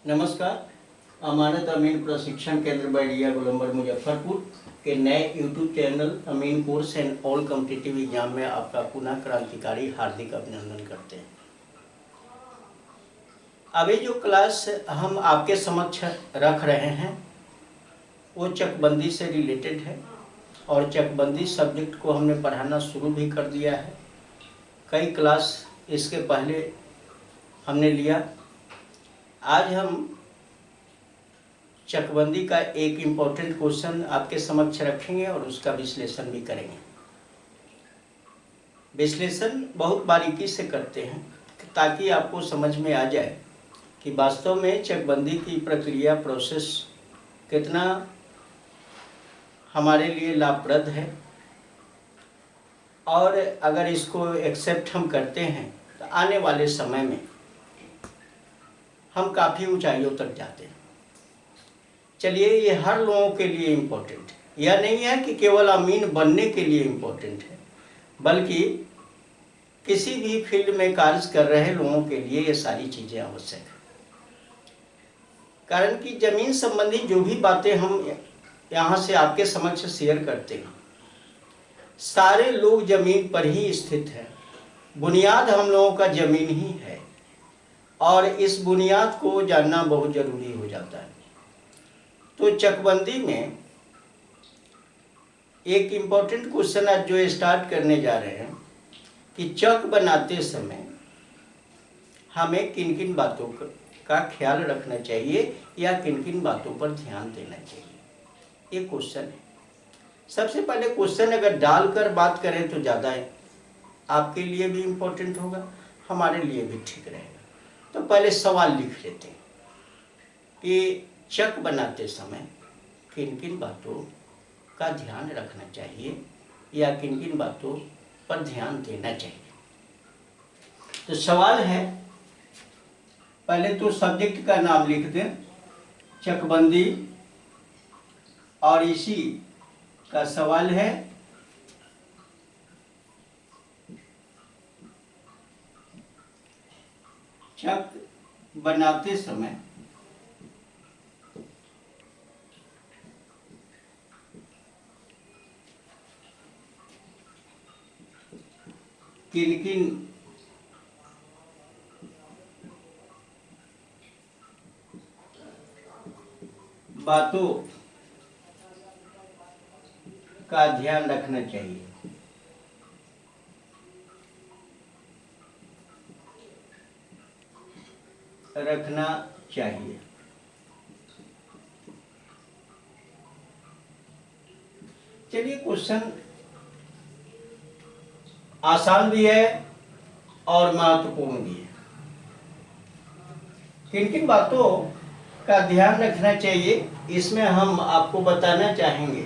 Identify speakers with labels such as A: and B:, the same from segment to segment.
A: नमस्कार। अमानत अमीन प्रशिक्षण केंद्र बैरिया गोलंबर मुजफ्फरपुर के नए यूट्यूब चैनल अमीन course and all competitive exam में आपका पुनः क्रांतिकारी हार्दिक अभिनंदन करते हैं। अभी जो क्लास हम आपके समक्ष रख रहे हैं वो चकबंदी से रिलेटेड है और चकबंदी सब्जेक्ट को हमने पढ़ाना शुरू भी कर दिया है। कई क्लास इसके पहले हमने लिया। आज हम चकबंदी का एक इम्पोर्टेंट क्वेश्चन आपके समक्ष रखेंगे और उसका विश्लेषण भी करेंगे। विश्लेषण बहुत बारीकी से करते हैं ताकि आपको समझ में आ जाए कि वास्तव में चकबंदी की प्रक्रिया प्रोसेस कितना हमारे लिए लाभप्रद है और अगर इसको एक्सेप्ट हम करते हैं तो आने वाले समय में हम काफ़ी ऊंचाइयों तक जाते हैं। चलिए, ये हर लोगों के लिए इम्पोर्टेंट है। यह नहीं है कि केवल अमीन बनने के लिए इम्पोर्टेंट है, बल्कि किसी भी फील्ड में कार्य कर रहे लोगों के लिए ये सारी चीज़ें आवश्यक है। कारण कि जमीन संबंधी जो भी बातें हम यहाँ से आपके समक्ष शेयर करते हैं, सारे लोग जमीन पर ही स्थित हैं। बुनियाद हम लोगों का जमीन ही है और इस बुनियाद को जानना बहुत ज़रूरी हो जाता है। तो चकबंदी में एक इम्पोर्टेंट क्वेश्चन आज जो स्टार्ट करने जा रहे हैं कि चक बनाते समय हमें किन किन बातों का ख्याल रखना चाहिए या किन किन बातों पर ध्यान देना चाहिए, ये क्वेश्चन है। सबसे पहले क्वेश्चन अगर डालकर बात करें तो ज़्यादा आपके लिए भी इम्पोर्टेंट होगा, हमारे लिए भी ठीक रहेगा। तो पहले सवाल लिख लेते हैं कि चक बनाते समय किन किन बातों का ध्यान रखना चाहिए या किन किन बातों पर ध्यान देना चाहिए। तो सवाल है, पहले तो सब्जेक्ट का नाम लिख दें, चकबंदी, और इसी का सवाल है चक बनाते समय किन किन बातों का ध्यान रखना चाहिए। चलिए, क्वेश्चन आसान भी है और महत्वपूर्ण भी है। किन किन बातों का ध्यान रखना चाहिए, इसमें हम आपको बताना चाहेंगे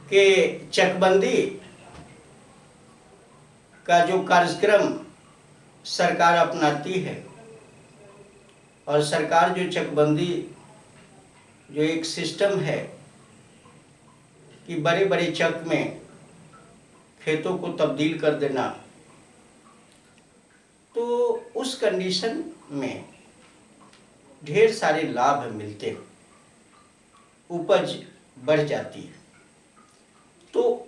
A: कि चकबंदी का जो कार्यक्रम सरकार अपनाती है और सरकार जो चकबंदी जो एक सिस्टम है कि बड़े बड़े चक में खेतों को तब्दील कर देना, तो उस कंडीशन में ढेर सारे लाभ मिलते हैं, उपज बढ़ जाती है। तो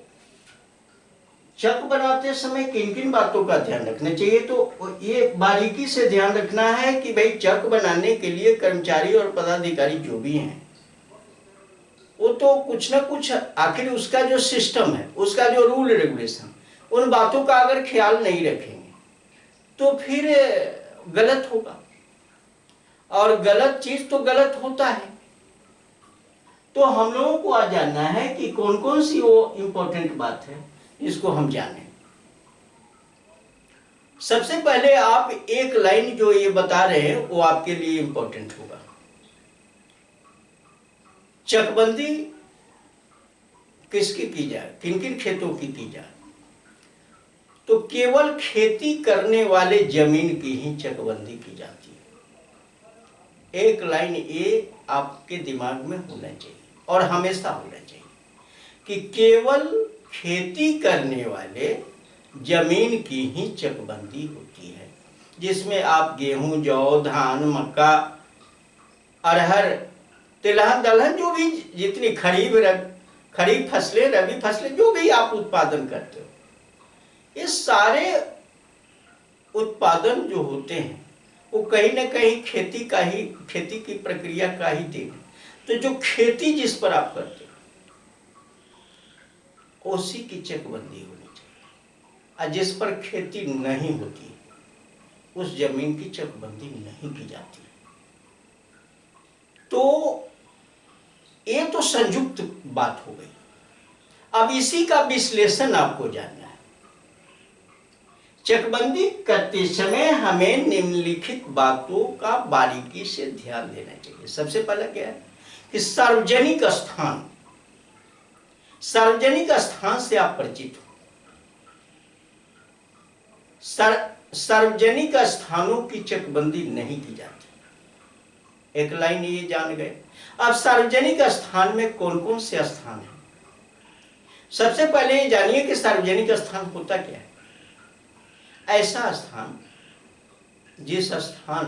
A: चक बनाते समय किन किन बातों का ध्यान रखना चाहिए, तो ये बारीकी से ध्यान रखना है कि भाई चक बनाने के लिए कर्मचारी और पदाधिकारी जो भी हैं वो तो कुछ ना कुछ आखिर उसका जो सिस्टम है, उसका जो रूल रेगुलेशन, उन बातों का अगर ख्याल नहीं रखेंगे तो फिर गलत होगा और गलत चीज तो गलत होता है। तो हम लोगों को आज जानना है कि कौन कौन सी वो इम्पोर्टेंट बात है, इसको हम जानें। सबसे पहले आप एक लाइन जो ये बता रहे हैं वो आपके लिए इम्पोर्टेंट होगा। चकबंदी किसकी की जाए, किन किन खेतों की जाए, तो केवल खेती करने वाले जमीन की ही चकबंदी की जाती है। एक लाइन ये आपके दिमाग में होना चाहिए और हमेशा होना चाहिए कि केवल खेती करने वाले जमीन की ही चकबंदी होती है। जिसमें आप गेहूं, जौ, धान, मक्का, अरहर, तिलहन, दलहन, जो भी जितनी खरीफ फसलें, रबी फसलें, जो भी आप उत्पादन करते हो, ये सारे उत्पादन जो होते हैं वो कहीं ना कहीं खेती की प्रक्रिया का ही देन है। तो जो खेती जिस पर आप करते हो उसी की चकबंदी होनी चाहिए, और जिस पर खेती नहीं होती उस जमीन की चकबंदी नहीं की जाती। तो ये तो संयुक्त बात हो गई। अब इसी का विश्लेषण आपको जानना है। चकबंदी करते समय हमें निम्नलिखित बातों का बारीकी से ध्यान देना चाहिए। सबसे पहला क्या है कि सार्वजनिक स्थान से आप परिचित हो। सार्वजनिक स्थानों की चकबंदी नहीं की जाती। एक लाइन ये जान गए। अब सार्वजनिक स्थान में कौन कौन से स्थान हैं? सबसे पहले ये जानिए कि सार्वजनिक स्थान होता क्या है। ऐसा स्थान जिस स्थान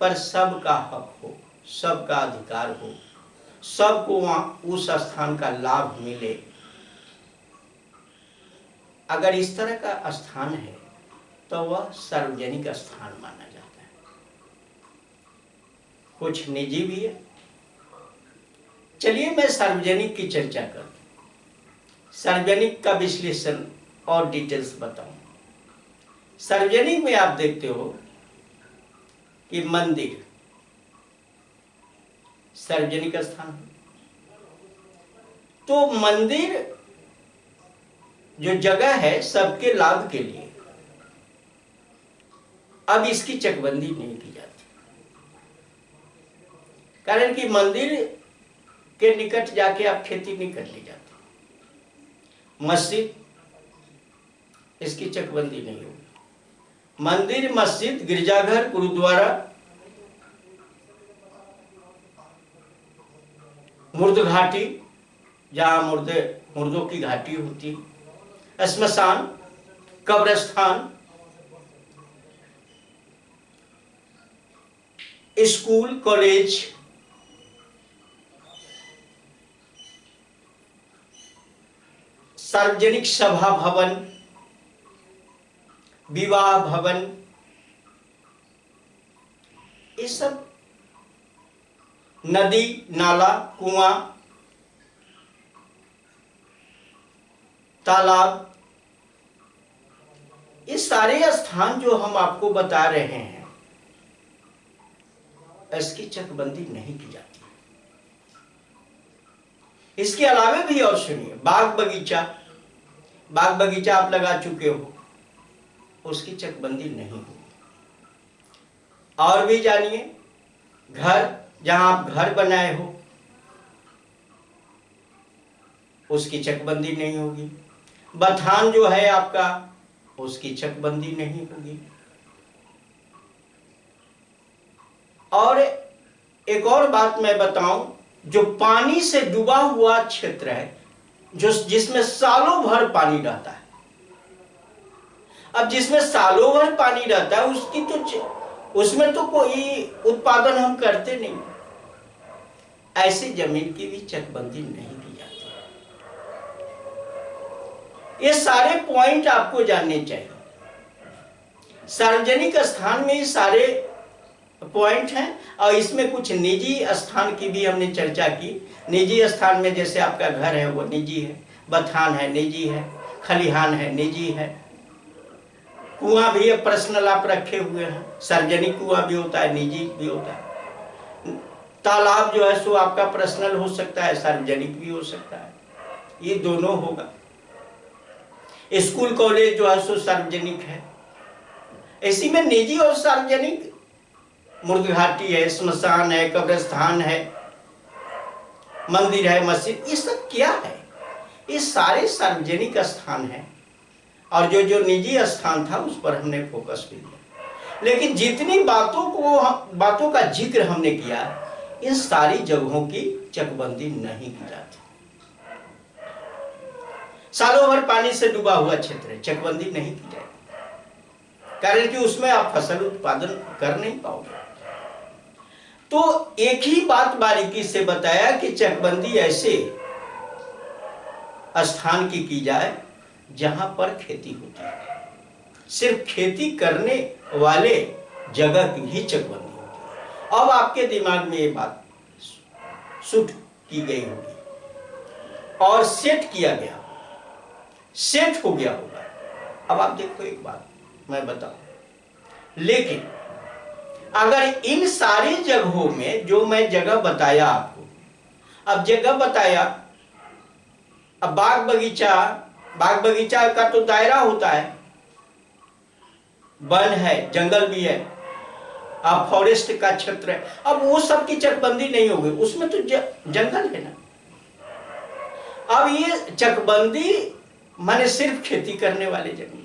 A: पर सबका हक हो, सबका अधिकार हो, सबको वहां उस स्थान का लाभ मिले। अगर इस तरह का स्थान है तो वह सार्वजनिक स्थान माना जाता है। कुछ निजी भी है। चलिए मैं सार्वजनिक की चर्चा करूं, सार्वजनिक का विश्लेषण और डिटेल्स बताऊं। सार्वजनिक में आप देखते हो कि मंदिर सार्वजनिक स्थान है। तो मंदिर जो जगह है सबके लाभ के लिए, अब इसकी चकबंदी नहीं की जाती। कारण कि मंदिर के निकट जाके आप खेती नहीं करने जाते। मस्जिद, इसकी चकबंदी नहीं होगी। मंदिर, मस्जिद, गिरजाघर, गुरुद्वारा, मुर्द घाटी जहां मुर्दों की घाटी होती है, श्मशान, कब्रस्तान, स्कूल, कॉलेज, सार्वजनिक सभा भवन, विवाह भवन, ये सब, नदी, नाला, कुआं, तालाब, ये सारे स्थान जो हम आपको बता रहे हैं इसकी चकबंदी नहीं की जाती। इसके अलावे भी और सुनिए, बाग बगीचा आप लगा चुके हो, उसकी चकबंदी नहीं होगी। और भी जानिए, घर, जहां आप घर बनाए हो उसकी चकबंदी नहीं होगी। बथान जो है आपका, उसकी चकबंदी नहीं होगी। और एक और बात मैं बताऊं, जो पानी से डूबा हुआ क्षेत्र है, जिसमें सालों भर पानी रहता है। अब जिसमें सालों भर पानी रहता है उसमें तो कोई उत्पादन हम करते नहीं। ऐसी जमीन की भी चकबंदी नहीं की जाती। ये सारे पॉइंट आपको जानने चाहिए। सार्वजनिक स्थान में ये सारे पॉइंट हैं, और इसमें कुछ निजी स्थान की भी हमने चर्चा की। निजी स्थान में जैसे आपका घर है वो निजी है, बथान है निजी है, खलिहान है निजी है, कुआं भी पर्सनल आप रखे हुए हैं, सार्वजनिक कुआं भी होता है, निजी भी होता है। तालाब जो है सो आपका पर्सनल हो सकता है, सार्वजनिक भी हो सकता है, ये दोनों होगा। स्कूल कॉलेज जो है सो सार्वजनिक है। इसी में निजी और सार्वजनिक, मुर्द घाटी है, श्मशान है, कब्रिस्तान है, मंदिर है, मस्जिद, ये सब क्या है? ये सारे सार्वजनिक स्थान हैं। और जो निजी स्थान था उस पर हमने फोकस भी दिया। लेकिन जितनी बातों का जिक्र हमने किया, इन सारी जगहों की चकबंदी नहीं की जाती। सालों भर पानी से डूबा हुआ क्षेत्र है, चकबंदी नहीं की जाएगी। कारण कि उसमें आप फसल उत्पादन कर नहीं पाओगे। तो एक ही बात बारीकी से बताया कि चकबंदी ऐसे स्थान की जाए जहां पर खेती होती है, सिर्फ खेती करने वाले जगह की ही चकबंदी होती है। अब आपके दिमाग में ये बात शूट की गई होगी और सेट किया गया, सेट हो गया होगा। अब आप देखो एक बात मैं बताऊं, लेकिन अगर इन सारी जगहों में जो मैं जगह बताया आपको, अब जगह बताया, अब बाग बगीचा का तो दायरा होता है, वन है, जंगल भी है, अब फॉरेस्ट का क्षेत्र है। अब वो सब की चकबंदी नहीं होगी, उसमें तो जंगल है ना। अब ये चकबंदी माने सिर्फ खेती करने वाले जमीन।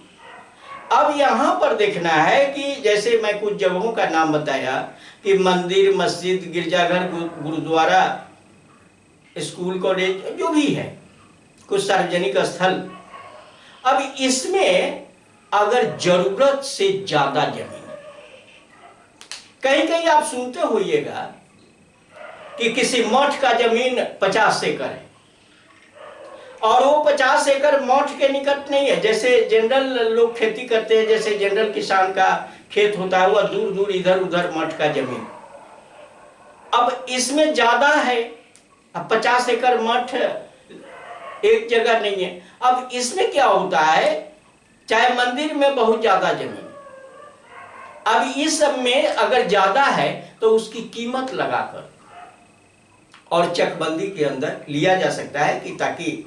A: अब यहां पर देखना है कि जैसे मैं कुछ जगहों का नाम बताया कि मंदिर, मस्जिद, गिरजाघर, गुरुद्वारा, स्कूल, कॉलेज, जो भी है, कुछ सार्वजनिक स्थल। अब इसमें अगर जरूरत से ज्यादा जमीन, कहीं कहीं आप सुनते होइएगा कि किसी मठ का जमीन 50 एकड़ है और वो 50 एकड़ मठ के निकट नहीं है। जैसे जनरल लोग खेती करते हैं, जैसे जनरल किसान का खेत होता है, वह दूर दूर इधर उधर मठ का जमीन। अब इसमें ज्यादा है, अब 50 एकड़ मठ एक जगह नहीं है। अब इसमें क्या होता है, चाहे मंदिर में बहुत ज्यादा जमीन, अब इस सब में अगर ज्यादा है तो उसकी कीमत लगाकर और चकबंदी के अंदर लिया जा सकता है कि ताकि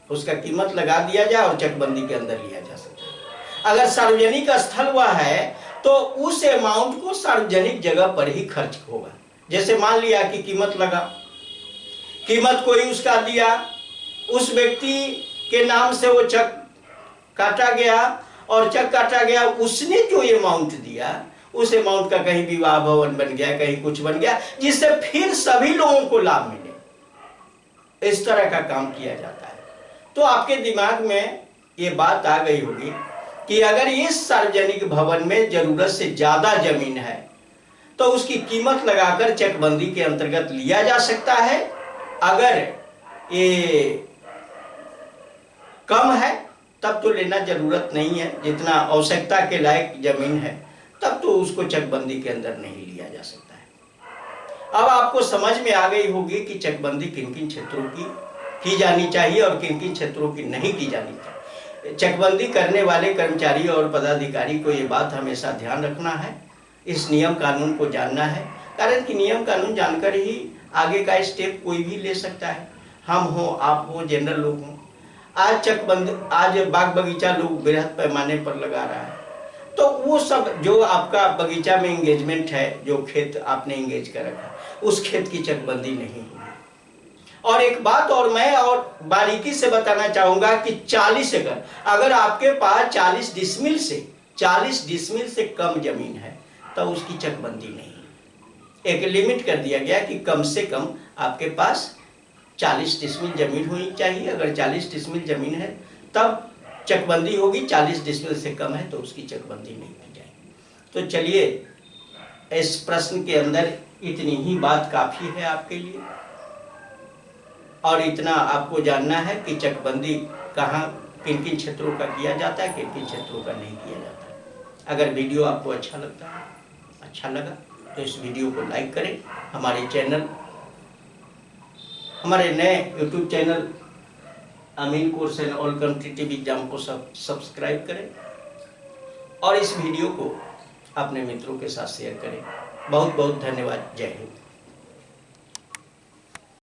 A: उसका कीमत लगा दिया जाए और चकबंदी के अंदर लिया जा सकता है। अगर सार्वजनिक स्थल हुआ है तो उस अमाउंट को सार्वजनिक जगह पर ही खर्च होगा। जैसे मान लिया कि कीमत लगा, कीमत कोई उसका दिया, उस व्यक्ति के नाम से वो चक काटा गया और चक काटा गया, उसने जो अमाउंट दिया उस अमाउंट का कहीं विवाह भवन बन गया, कहीं कुछ बन गया, जिससे फिर सभी लोगों को लाभ मिले। इस तरह का काम किया जाता है। तो आपके दिमाग में ये बात आ गई होगी कि अगर इस सार्वजनिक भवन में जरूरत से ज्यादा जमीन है तो उसकी कीमत लगाकर चकबंदी के अंतर्गत लिया जा सकता है। अगर ये कम है तब तो लेना जरूरत नहीं है, जितना आवश्यकता के लायक जमीन है तब तो उसको चकबंदी के अंदर नहीं लिया जा सकता है। अब आपको समझ में आ गई होगी कि चकबंदी किन किन क्षेत्रों की जानी चाहिए और किन किन क्षेत्रों की नहीं की जानी चाहिए। चकबंदी करने वाले कर्मचारी और पदाधिकारी को ये बात हमेशा ध्यान रखना है, इस नियम कानून को जानना है, कारण कि नियम कानून जानकर ही आगे का स्टेप कोई भी ले सकता है। हम हो, आप हो, जनरल लोग हों। आज बाग बगीचा लोग बृहद पैमाने पर लगा रहा है, तो वो सब जो आपका बगीचा में एंगेजमेंट है, जो खेत आपने एंगेज कर रखा, उस खेत की चकबंदी नहीं होगी। और एक बात और मैं और बारीकी से बताना चाहूंगा कि 40 एकड़, अगर आपके पास 40 डिसमिल से कम जमीन है तो उसकी चकबंदी नहीं। एक लिमिट कर दिया गया कि कम से कम आपके पास 40 डिसमिल जमीन होनी चाहिए। अगर 40 डिसमिल जमीन है तब चकबंदी होगी, 40 डिसमिल से कम है तो उसकी चकबंदी नहीं की जाएगी। तो चलिए, इस प्रश्न के अंदर इतनी ही बात काफी है आपके लिए, और इतना आपको जानना है कि चकबंदी कहाँ किन किन क्षेत्रों का किया जाता है, किन किन क्षेत्रों का नहीं किया जाता है। अगर वीडियो आपको अच्छा लगा तो इस वीडियो को लाइक करें। हमारे नए YouTube चैनल अमीन course and all competitive exam को सब्सक्राइब करें और इस वीडियो को अपने मित्रों के साथ शेयर करें। बहुत बहुत धन्यवाद। जय हिंद।